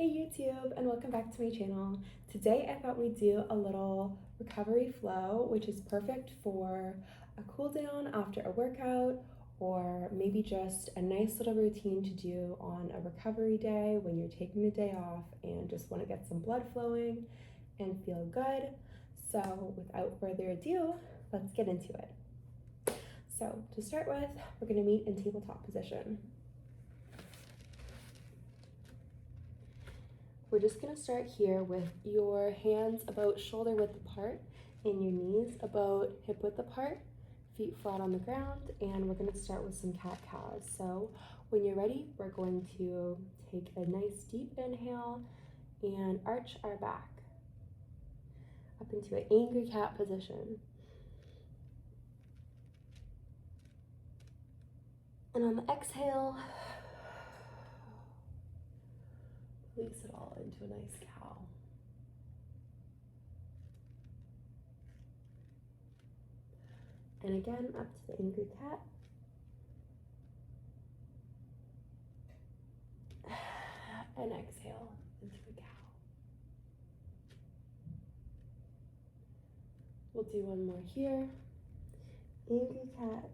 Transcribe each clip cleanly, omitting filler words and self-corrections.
Hey YouTube, and welcome back to my channel. Today I thought we'd do a little recovery flow, which is perfect for a cool down after a workout, or maybe just a nice little routine to do on a recovery day when you're taking the day off and just want to get some blood flowing and feel good. So without further ado, let's get into it. So to start with, we're going to meet in tabletop position. We're just gonna start here with your hands about shoulder width apart and your knees about hip width apart, feet flat on the ground, and we're gonna start with some cat-cows. So when you're ready, we're going to take a nice deep inhale and arch our back up into an angry cat position. And on the exhale, release it all into a nice cow. And again, up to the angry cat. And exhale into a cow. We'll do one more here. Angry cat.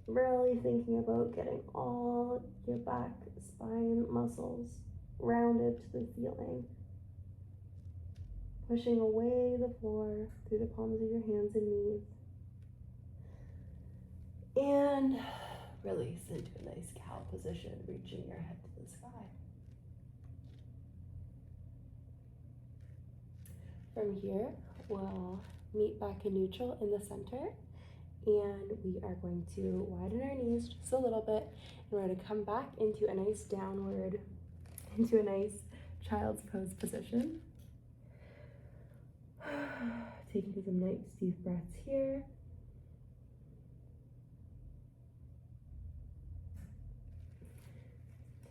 Really thinking about getting all your back spine muscles rounded to the ceiling. Pushing away the floor through the palms of your hands and knees. And release into a nice cow position, reaching your head to the sky. From here, we'll meet back in neutral in the center. And we are going to widen our knees just a little bit, and we're going to come back into a nice downward, into a nice child's pose position. Taking some nice deep breaths here.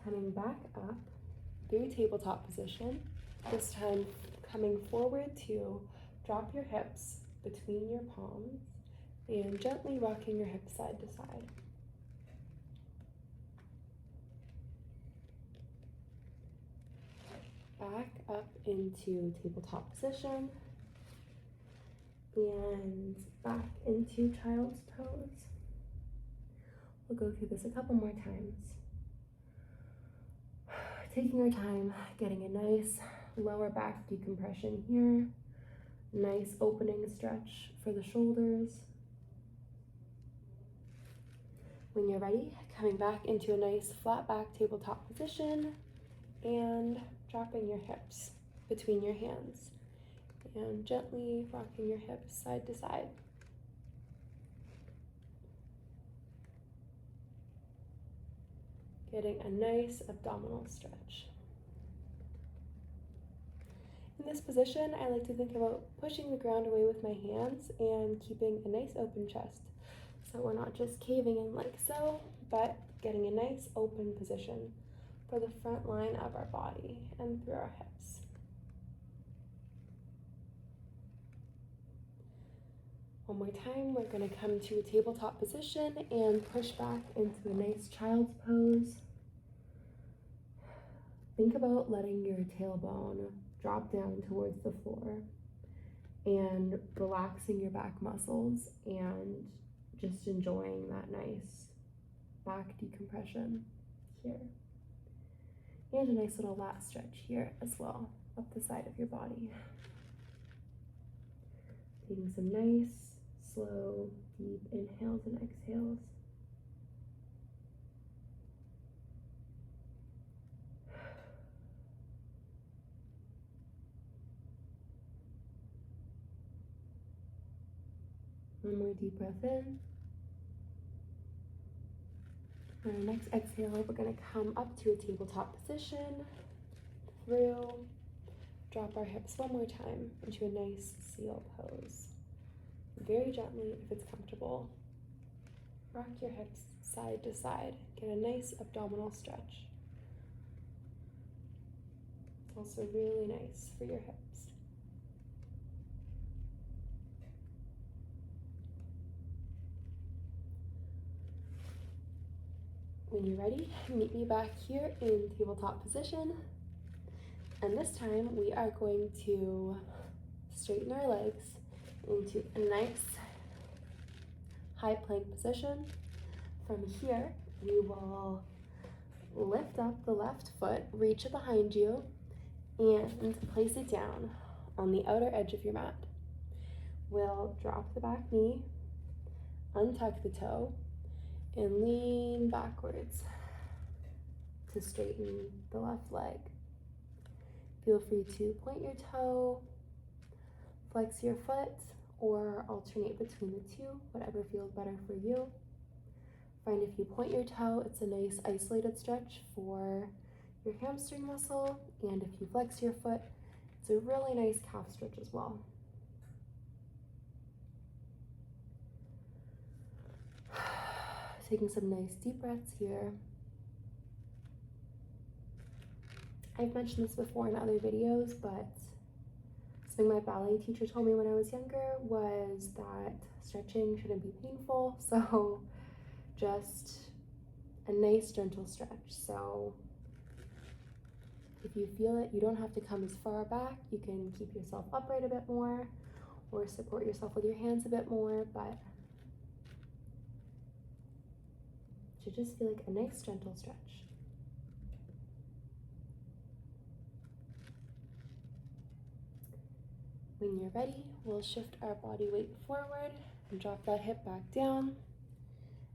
Coming back up through tabletop position, this time coming forward to drop your hips between your palms and gently rocking your hips side to side. Back up into tabletop position and back into child's pose. We'll go through this a couple more times. Taking our time, getting a nice lower back decompression here. Nice opening stretch for the shoulders. When you're ready, coming back into a nice flat back tabletop position and dropping your hips between your hands and gently rocking your hips side to side. Getting a nice abdominal stretch. In this position, I like to think about pushing the ground away with my hands and keeping a nice open chest. So we're not just caving in like so, but getting a nice open position for the front line of our body and through our hips. One more time, we're going to come to a tabletop position and push back into a nice child's pose. Think about letting your tailbone drop down towards the floor and relaxing your back muscles and just enjoying that nice back decompression here. And a nice little lat stretch here as well, up the side of your body. Taking some nice, slow, deep inhales and exhales. One more deep breath in. On our next exhale, we're going to come up to a tabletop position, through, drop our hips one more time into a nice seal pose. Very gently, if it's comfortable, rock your hips side to side. Get a nice abdominal stretch. It's also really nice for your hips. When you're ready, meet me back here in tabletop position. And this time we are going to straighten our legs into a nice high plank position. From here, we will lift up the left foot, reach it behind you, and place it down on the outer edge of your mat. We'll drop the back knee, untuck the toe, and lean backwards to straighten the left leg. Feel free to point your toe, flex your foot, or alternate between the two, whatever feels better for you. Find if you point your toe, it's a nice isolated stretch for your hamstring muscle, and if you flex your foot, it's a really nice calf stretch as well. Taking some nice deep breaths here. I've mentioned this before in other videos, but something my ballet teacher told me when I was younger was that stretching shouldn't be painful, so just a nice gentle stretch. So if you feel it, you don't have to come as far back. You can keep yourself upright a bit more or support yourself with your hands a bit more, but it should just feel like a nice gentle stretch. When you're ready, we'll shift our body weight forward and drop that hip back down.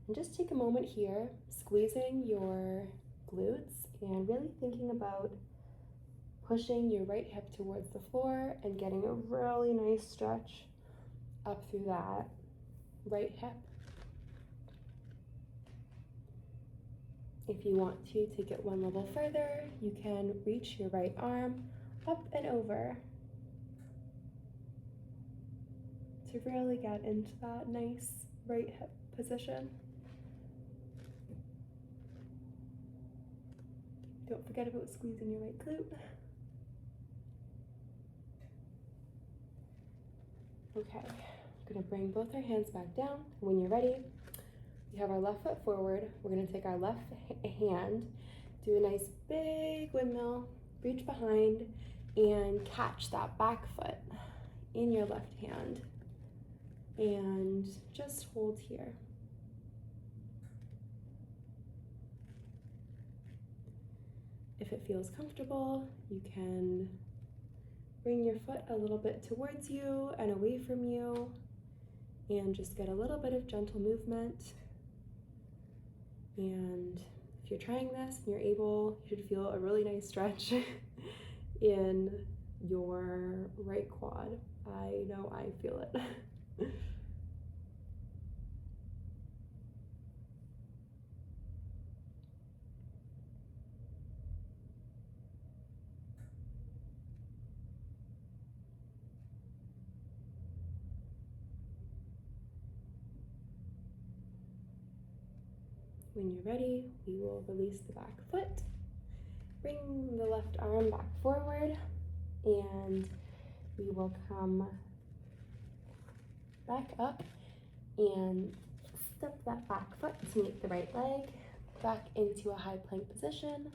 And just take a moment here, squeezing your glutes and really thinking about pushing your right hip towards the floor and getting a really nice stretch up through that right hip. If you want to take it one level further, you can reach your right arm up and over to really get into that nice right hip position. Don't forget about squeezing your right glute. Okay, we're gonna bring both our hands back down. When you're ready, we have our left foot forward. We're gonna take our left hand, do a nice big windmill, reach behind, and catch that back foot in your left hand. And just hold here. If it feels comfortable, you can bring your foot a little bit towards you and away from you and just get a little bit of gentle movement. And if you're trying this and you're able, you should feel a really nice stretch in your right quad. I know I feel it. When you're ready, we will release the back foot, bring the left arm back forward, and we will come back up and step that back foot to meet the right leg back into a high plank position.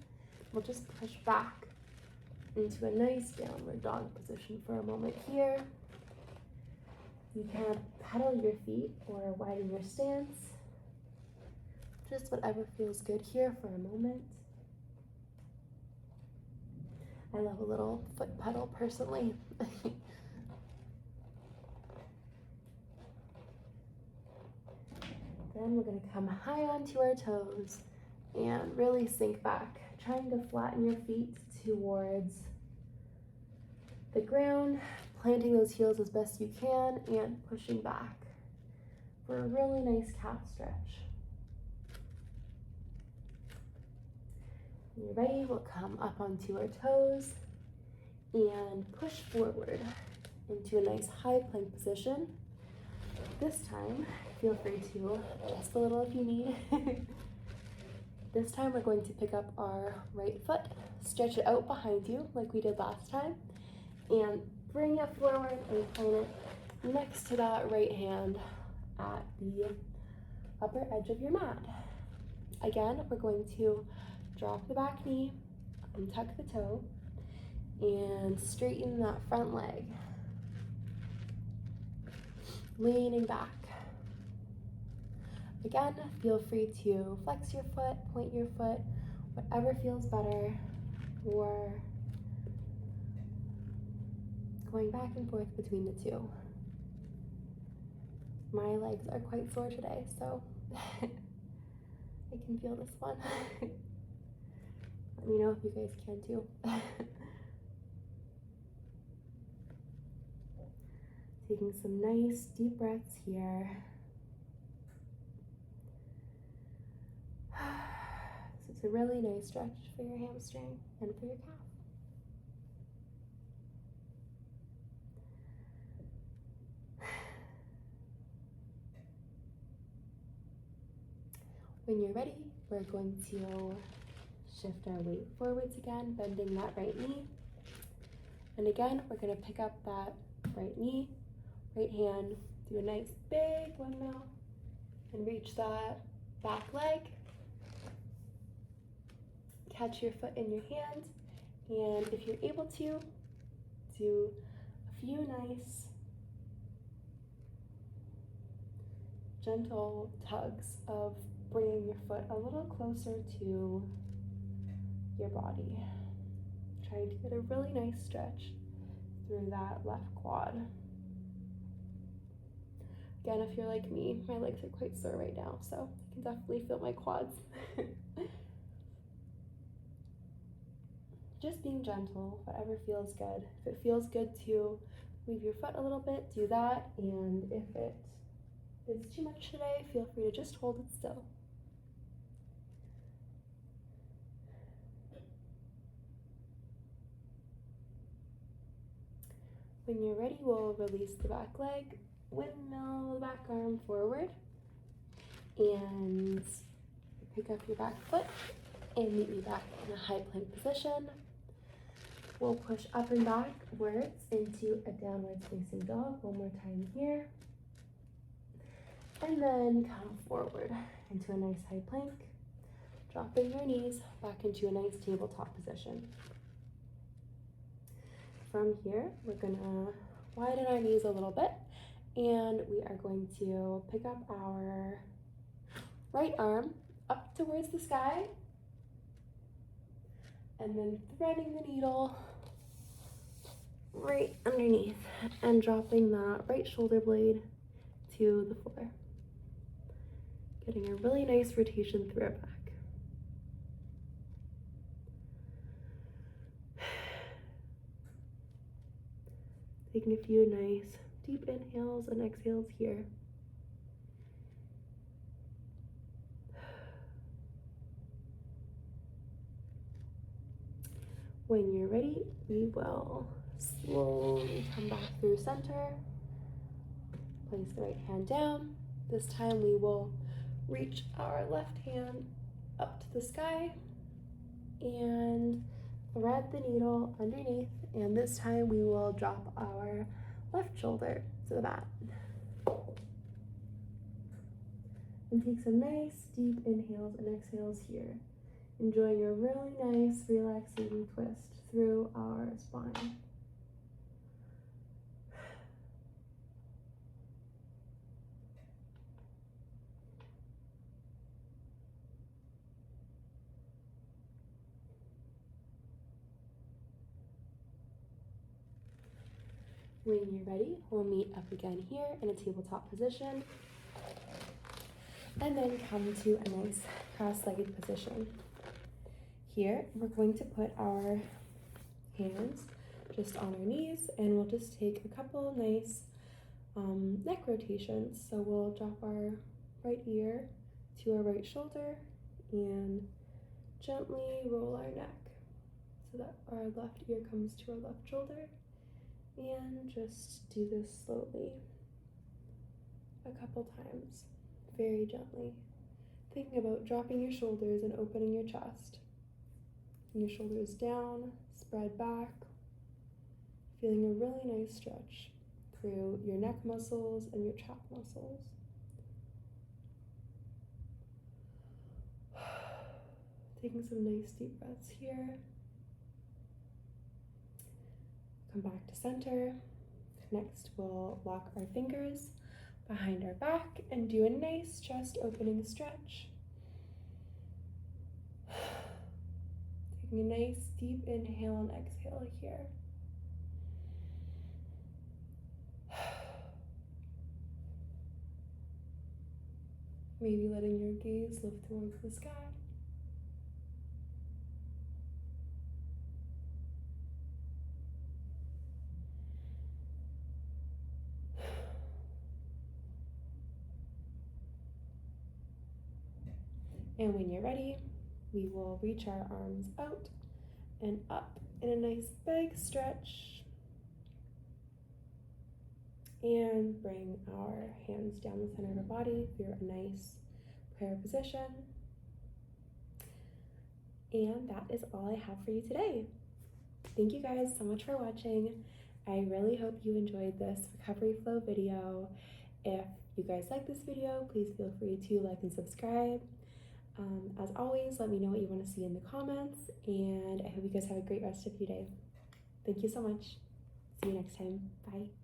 We'll just push back into a nice downward dog position for a moment here. You can pedal your feet or widen your stance. Just whatever feels good here for a moment. I love a little foot pedal personally. Then we're going to come high onto our toes and really sink back, trying to flatten your feet towards the ground, planting those heels as best you can and pushing back for a really nice calf stretch. When you're ready, we'll come up onto our toes and push forward into a nice high plank position. This time, feel free to adjust a little if you need. This time we're going to pick up our right foot, stretch it out behind you like we did last time, and bring it forward and plant it next to that right hand at the upper edge of your mat. Again, we're going to drop the back knee, untuck the toe, And straighten that front leg. Leaning back. Again, feel free to flex your foot, point your foot, whatever feels better, or going back and forth between the two. My legs are quite sore today, so I can feel this one. Let me know if you guys can too. Taking some nice deep breaths here. So it's a really nice stretch for your hamstring and for your calf. When you're ready, we're going to shift our weight forwards again, bending that right knee. And again, we're going to pick up that right knee, right hand, do a nice big windmill, and reach that back leg. Catch your foot in your hand, and if you're able to, do a few nice gentle tugs of bringing your foot a little closer to your body. Trying to get a really nice stretch through that left quad. Again, if you're like me, my legs are quite sore right now, so I can definitely feel my quads. Just being gentle, whatever feels good. If it feels good to move your foot a little bit, do that, and if it is too much today, feel free to just hold it still. When you're ready, we'll release the back leg, windmill the back arm forward, and pick up your back foot and meet me back in a high plank position. We'll push up and backwards into a downward facing dog one more time here. And then come forward into a nice high plank, dropping your knees back into a nice tabletop position. From here, we're gonna widen our knees a little bit, and we are going to pick up our right arm up towards the sky, and then threading the needle right underneath and dropping that right shoulder blade to the floor. Getting a really nice rotation through our back. Taking a few nice deep inhales and exhales here. When you're ready, we will slowly come back through center. Place the right hand down. This time we will reach our left hand up to the sky and thread the needle underneath, and this time we will drop our left shoulder to the mat. And take some nice deep inhales and exhales here, enjoying a really nice relaxing twist through our spine. When you're ready, we'll meet up again here in a tabletop position, and then come to a nice cross-legged position. Here, we're going to put our hands just on our knees, and we'll just take a couple nice neck rotations. So we'll drop our right ear to our right shoulder and gently roll our neck so that our left ear comes to our left shoulder. And just do this slowly a couple times, very gently. Thinking about dropping your shoulders and opening your chest. And your shoulders down, spread back, feeling a really nice stretch through your neck muscles and your chest muscles. Taking some nice deep breaths here. come back to center. Next, we'll lock our fingers behind our back and do a nice chest opening stretch. Taking a nice deep inhale and exhale here. Maybe letting your gaze lift towards the sky. And when you're ready, we will reach our arms out and up in a nice big stretch. And bring our hands down the center of our body through a nice prayer position. And that is all I have for you today. Thank you guys so much for watching. I really hope you enjoyed this recovery flow video. If you guys like this video, please feel free to like and subscribe. As always, let me know what you want to see in the comments, and I hope you guys have a great rest of your day. Thank you so much. See you next time. Bye.